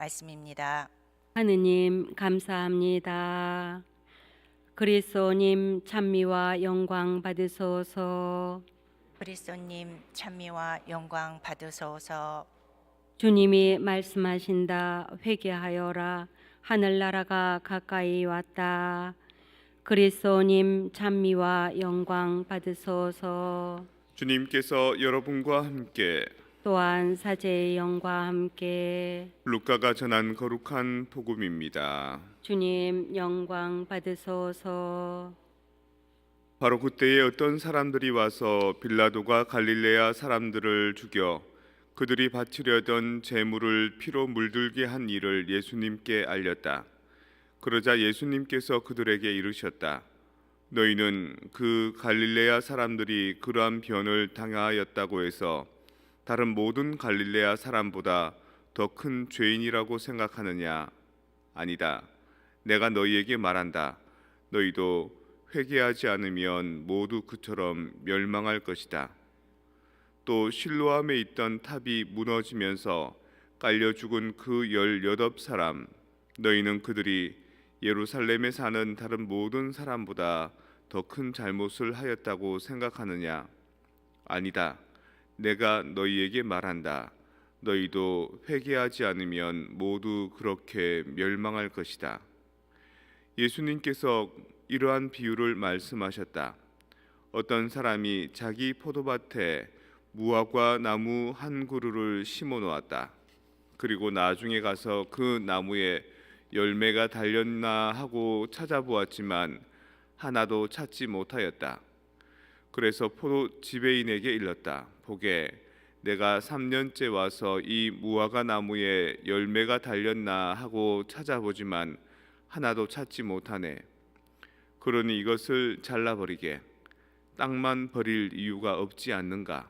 말씀입니다. 하느님 감사합니다. 그리스도님 찬미와 영광 받으소서. 그리스도님 찬미와 영광 받으소서. 주님이 말씀하신다. 회개하여라. 하늘나라가 가까이 왔다. 그리스도님 찬미와 영광 받으소서. 주님께서 여러분과 함께 또한 사제의 영과 함께 루카가 전한 거룩한 복음입니다. 주님 영광 받으소서. 바로 그때에 어떤 사람들이 와서 빌라도가 갈릴레아 사람들을 죽여 그들이 바치려던 제물을 피로 물들게 한 일을 예수님께 알렸다. 그러자 예수님께서 그들에게 이르셨다. 너희는 그 갈릴레아 사람들이 그러한 변을 당하였다고 해서 다른 모든 갈릴레아 사람보다 더 큰 죄인이라고 생각하느냐? 아니다. 내가 너희에게 말한다. 너희도 회개하지 않으면 모두 그처럼 멸망할 것이다. 또 실로암에 있던 탑이 무너지면서 깔려 죽은 그 18사람, 너희는 그들이 예루살렘에 사는 다른 모든 사람보다 더 큰 잘못을 하였다고 생각하느냐? 아니다. 내가 너희에게 말한다. 너희도 회개하지 않으면 모두 그렇게 멸망할 것이다. 예수님께서 이러한 비유를 말씀하셨다. 어떤 사람이 자기 포도밭에 무화과 나무 한 그루를 심어 놓았다. 그리고 나중에 가서 그 나무에 열매가 달렸나 하고 찾아보았지만 하나도 찾지 못하였다. 그래서 포도 지배인에게 일렀다. 보게, 내가 3년째 와서 이 무화과 나무에 열매가 달렸나 하고 찾아보지만 하나도 찾지 못하네. 그러니 이것을 잘라버리게. 땅만 버릴 이유가 없지 않는가?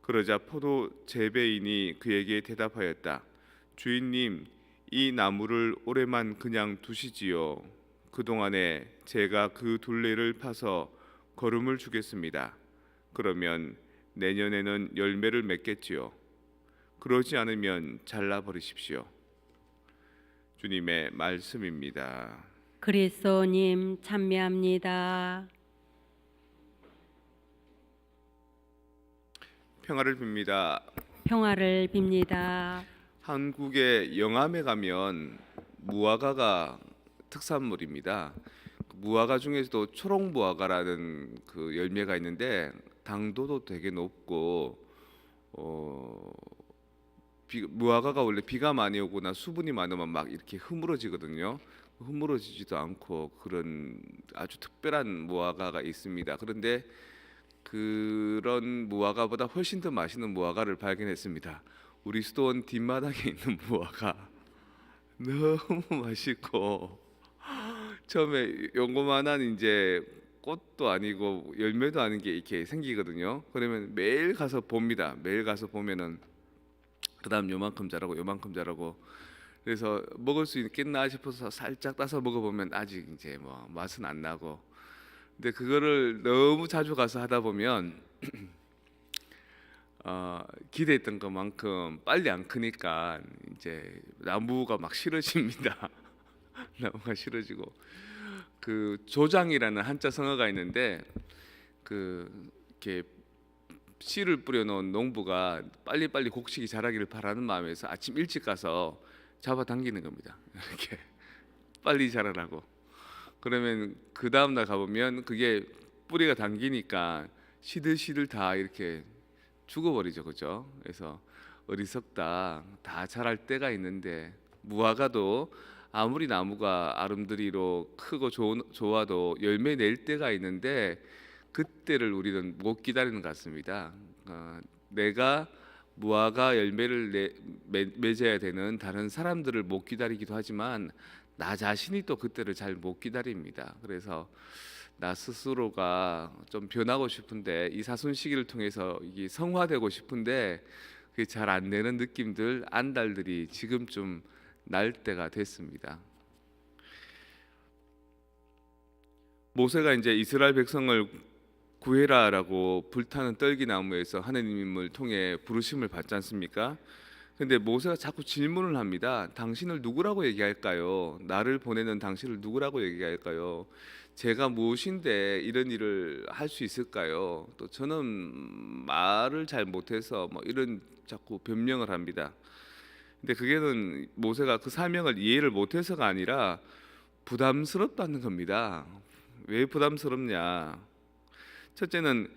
그러자 포도 재배인이 그에게 대답하였다. 주인님, 이 나무를 올해만 그냥 두시지요. 그동안에 제가 그 둘레를 파서 거름을 주겠습니다. 그러면 내년에는 열매를 맺겠지요. 그러지 않으면 잘라버리십시오. 주님의 말씀입니다. 그리스도님 찬미합니다. 평화를 빕니다. 평화를 빕니다. 한국의 영암에 가면 무화과가 특산물입니다. 무화과 중에서도 초록 무화과라는 그 열매가 있는데 당도도 되게 높고 무화과가 원래 비가 많이 오거나 수분이 많으면 막 이렇게 흐물어지거든요. 흐물어지지도 않고 그런 아주 특별한 무화과가 있습니다. 그런데 그런 무화과보다 훨씬 더 맛있는 무화과를 발견했습니다. 우리 수도원 뒷마당에 있는 무화과 너무 맛있고 처음에 요거만한 이제 꽃도 아니고 열매도 아닌 게 이렇게 생기거든요. 그러면 매일 가서 봅니다. 매일 가서 보면은 그다음 요만큼 자라고 요만큼 자라고 그래서 먹을 수 있겠나 싶어서 살짝 따서 먹어보면 아직 이제 뭐 맛은 안 나고 근데 그거를 너무 자주 가서 하다 보면 기대했던 것만큼 빨리 안 크니까 이제 나무가 막 싫어집니다. 나무가 싫어지고 그 조장이라는 한자 성어가 있는데 그 이렇게 씨를 뿌려놓은 농부가 빨리빨리 곡식이 자라기를 바라는 마음에서 아침 일찍 가서 잡아당기는 겁니다. 이렇게 빨리 자라라고. 그러면 그 다음 날 가보면 그게 뿌리가 당기니까 시들시들 다 이렇게 죽어버리죠, 그죠? 그래서 어리석다. 다 자랄 때가 있는데 무화과도 아무리 나무가 아름드리로 크고 좋아도 열매 낼 때가 있는데 그때를 우리는 못 기다리는 것 같습니다. 내가 무화과 열매를 맺어야 되는 다른 사람들을 못 기다리기도 하지만 나 자신이 또 그때를 잘 못 기다립니다. 그래서 나 스스로가 좀 변하고 싶은데 이 사순시기를 통해서 이게 성화되고 싶은데 그게 잘 안 되는 느낌들 안달들이 지금쯤 날 때가 됐습니다. 모세가 이제 이스라엘 백성을 구해라라고 불타는 떨기나무에서 하느님을 통해 부르심을 받지 않습니까? 근데 모세가 자꾸 질문을 합니다. 당신을 누구라고 얘기할까요? 나를 보내는 당신을 누구라고 얘기할까요? 제가 무엇인데 이런 일을 할 수 있을까요? 또 저는 말을 잘 못해서 뭐 이런 자꾸 변명을 합니다. 근데 그게는 모세가 그 사명을 이해를 못해서가 아니라 부담스럽다는 겁니다. 왜 부담스럽냐? 첫째는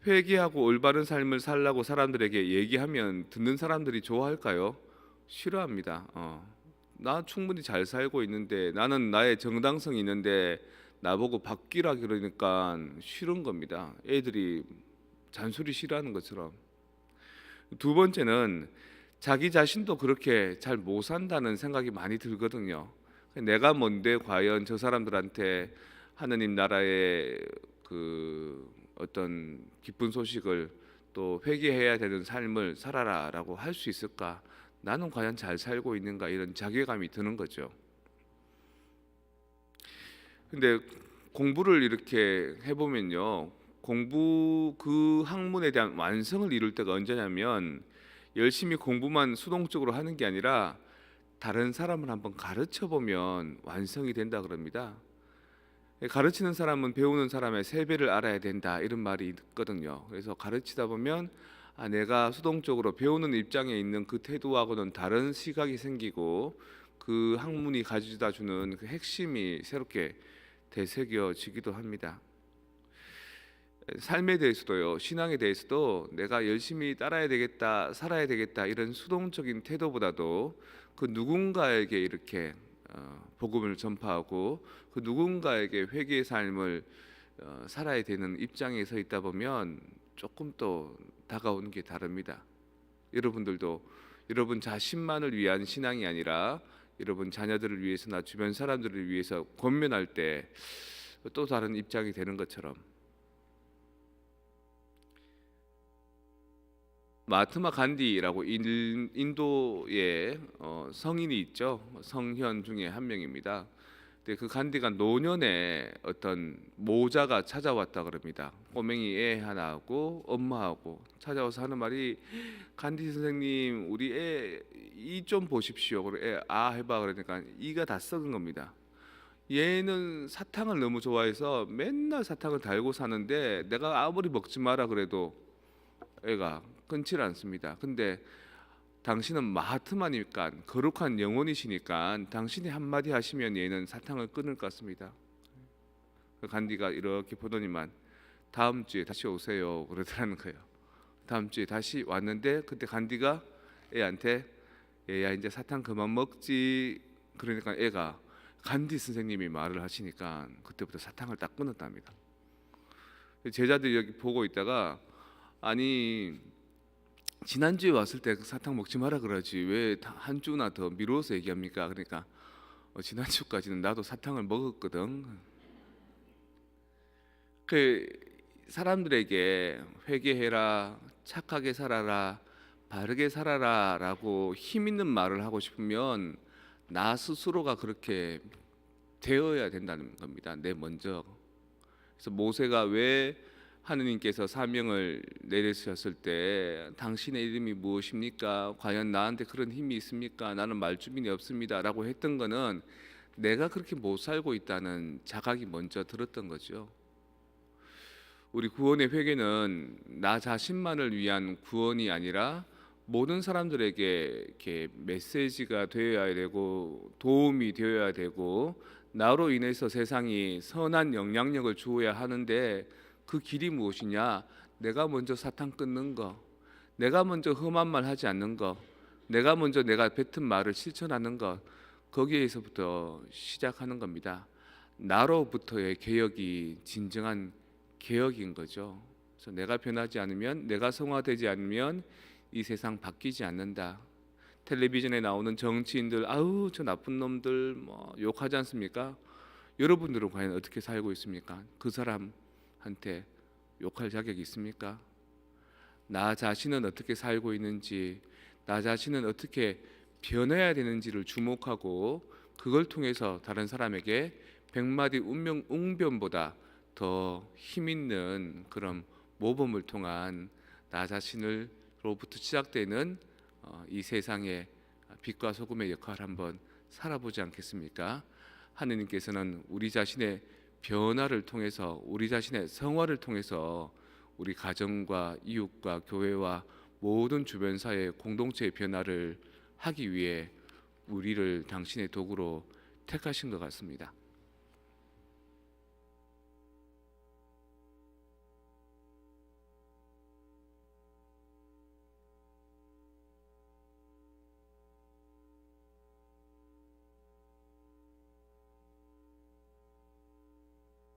회개하고 올바른 삶을 살라고 사람들에게 얘기하면 듣는 사람들이 좋아할까요? 싫어합니다. 나 충분히 잘 살고 있는데, 나는 나의 정당성이 있는데 나보고 바뀌라 그러니까 싫은 겁니다. 애들이 잔소리 싫어하는 것처럼. 두 번째는 자기 자신도 그렇게 잘 못 산다는 생각이 많이 들거든요. 내가 뭔데 과연 저 사람들한테 하느님 나라의 그 어떤 기쁜 소식을, 또 회개해야 되는 삶을 살아라라고 할 수 있을까? 나는 과연 잘 살고 있는가? 이런 자괴감이 드는 거죠. 근데 공부를 이렇게 해보면요, 공부 그 학문에 대한 완성을 이룰 때가 언제냐면 열심히 공부만 수동적으로 하는 게 아니라 다른 사람을 한번 가르쳐 보면 완성이 된다 그럽니다. 가르치는 사람은 배우는 사람의 3배를 알아야 된다, 이런 말이 있거든요. 그래서 가르치다 보면 내가 수동적으로 배우는 입장에 있는 그 태도하고는 다른 시각이 생기고 그 학문이 가져다 주는 그 핵심이 새롭게 되새겨지기도 합니다. 삶에 대해서도요, 신앙에 대해서도 내가 열심히 따라야 되겠다, 살아야 되겠다, 이런 수동적인 태도보다도 그 누군가에게 이렇게 복음을 전파하고 그 누군가에게 회개의 삶을 살아야 되는 입장에 서 있다 보면 조금 또 다가오는 게 다릅니다. 여러분들도 여러분 자신만을 위한 신앙이 아니라 여러분 자녀들을 위해서나 주변 사람들을 위해서 권면할 때 또 다른 입장이 되는 것처럼, 마하트마 간디라고 인도의 성인이 있죠. 성현 중에 한 명입니다. 근데 그 간디가 노년에 어떤 모자가 찾아왔다 그럽니다. 꼬맹이 애 하나하고 엄마하고 찾아와서 하는 말이, 간디 선생님 우리 애 이 좀 보십시오. 그래 애 해봐 그러니까 이가 다 썩은 겁니다. 얘는 사탕을 너무 좋아해서 맨날 사탕을 달고 사는데 내가 아무리 먹지 마라 그래도 애가 끊질 않습니다. 근데 당신은 마하트마니까, 거룩한 영혼이시니까 당신이 한마디 하시면 얘는 사탕을 끊을 것 같습니다. 간디가 이렇게 보더니만 다음 주에 다시 오세요 그러더라는 거예요. 다음 주에 다시 왔는데 그때 간디가 애한테 얘야 이제 사탕 그만 먹지, 그러니까 애가 간디 선생님이 말을 하시니까 그때부터 사탕을 딱 끊었답니다. 제자들이 여기 보고 있다가, 아니 지난주에 왔을 때 사탕 먹지 마라 그러지 왜 한 주나 더 미루어서 얘기합니까? 그러니까 지난주까지는 나도 사탕을 먹었거든. 그 사람들에게 회개해라, 착하게 살아라, 바르게 살아라라고 힘 있는 말을 하고 싶으면 나 스스로가 그렇게 되어야 된다는 겁니다. 내 먼저. 그래서 모세가 왜 하느님께서 사명을 내리셨을 때 당신의 이름이 무엇입니까? 과연 나한테 그런 힘이 있습니까? 나는 말주민이 없습니다 라고 했던 거는 내가 그렇게 못 살고 있다는 자각이 먼저 들었던 거죠. 우리 구원의 회개는 나 자신만을 위한 구원이 아니라 모든 사람들에게 이렇게 메시지가 되어야 되고 도움이 되어야 되고 나로 인해서 세상이 선한 영향력을 주어야 하는데, 그 길이 무엇이냐? 내가 먼저 사탕 끊는 거, 내가 먼저 험한 말 하지 않는 거, 내가 먼저 내가 뱉은 말을 실천하는 것, 거기에서부터 시작하는 겁니다. 나로부터의 개혁이 진정한 개혁인 거죠. 그래서 내가 변하지 않으면, 내가 성화되지 않으면 이 세상 바뀌지 않는다. 텔레비전에 나오는 정치인들 아우 저 나쁜 놈들 뭐 욕하지 않습니까? 여러분들은 과연 어떻게 살고 있습니까? 그 사람한테 욕할 자격이 있습니까? 나 자신은 어떻게 살고 있는지, 나 자신은 어떻게 변해야 되는지를 주목하고 그걸 통해서 다른 사람에게 100마디 웅변보다 더 힘있는 그런 모범을 통한 나 자신으로부터 시작되는 이 세상의 빛과 소금의 역할을 한번 살아보지 않겠습니까? 하느님께서는 우리 자신의 변화를 통해서, 우리 자신의 성화를 통해서 우리 가정과 이웃과 교회와 모든 주변 사회 공동체의 변화를 하기 위해 우리를 당신의 도구로 택하신 것 같습니다.